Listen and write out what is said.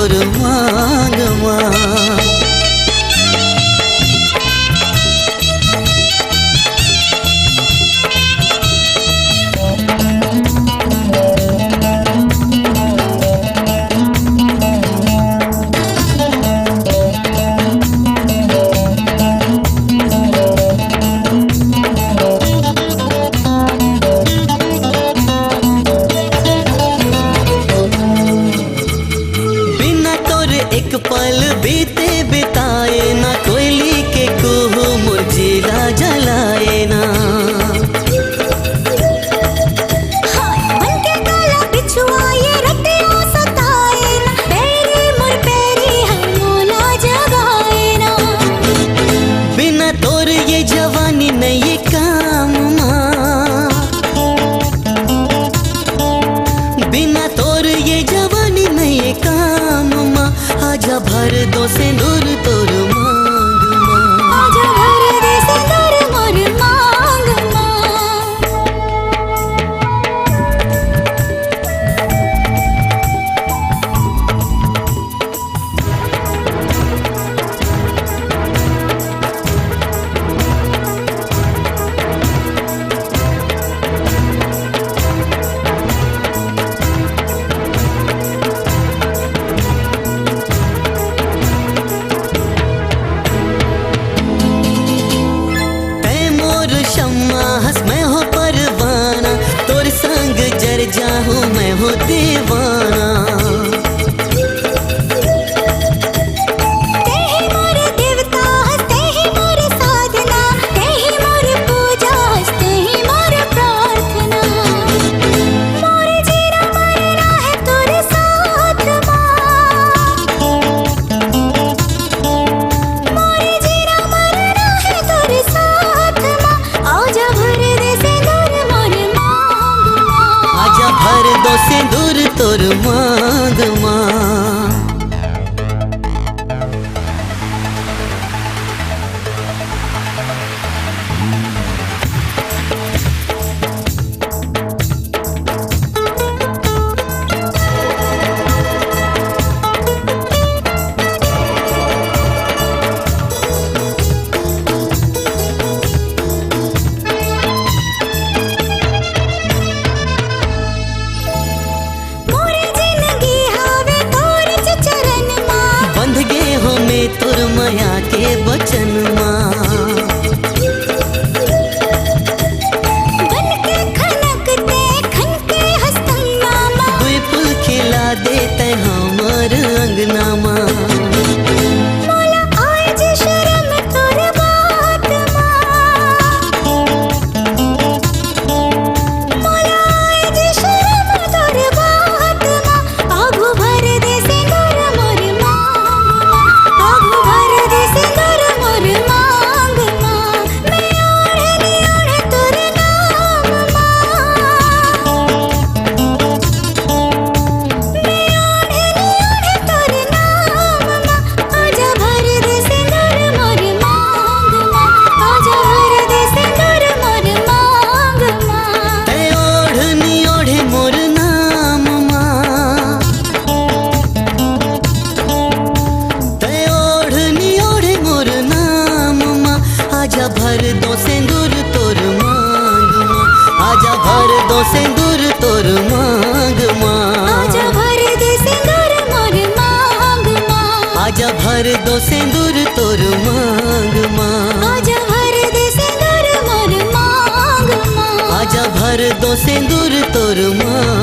तोर मांग माँ। एक पल बीते बिताए ना, कोयली के कुहू मुरझिला जलाए ना। बनके काला बिछुआ ये रतियों सताए ना, पैरी मुर पैरी हम मोला जगाए ना। बिना तोर ये जवानी नहीं काम माँ, बिना तोर ये जवानी नहीं काम माँ। आजा भर दो सिंदूर तोर मांग माँ, आजा भर दे सिंदूर मोर मांग माँ। जाहूँ मैं हो दीवाना। तेहि मोर देवता तेहि मोर साधना, तेहि मोर पूजा तेहि मोर प्रार्थना। मोर जीना मरना है तोरे साथ माँ, मोर जीना मरना है तोरे साथ माँ। आजा भर दे सिंदूर मोर मांग माँ, आजा भर दो सिंदूर तोर मांग माँ। तोर माया के बचन माँ, बनके खनकते खनके हस्तंगा माँ। दुई फूल खिला देते हमर अंगना माँ। मोला आए जे शर्म तोर बात माँ, मोला आए जे शर्म तोर बात माँ। आगू भर दे सिंदूर मोर मांग माँ, आगू भर दे सिंदूर मोर मांग माँ। मैं ओढ़नी ओढ़े तोर नाम माँ, मैं ओढ़नी ओढ़े तोर नाम माँ। आजा भर दे सिंदूर मोर मांग माँ, आजा भर दे सिंदूर मोर मांग माँ। ते ओढ़नी ओढ़े मोर नाम माँ, ते ओढ़नी ओढ़े मोर नाम माँ। आजा भर दो सिंदूर तोर मांग माँ, आजा भर दो सिंदूर तोर मांग माँ। आजा भर दे सिंदूर मोर मांग माँ, आजा भर दो सिंदूर तोर मांग माँ। आजा भर दे सिंदूर मोर मांग माँ। आजा भर दो सिंदूर तोर मांग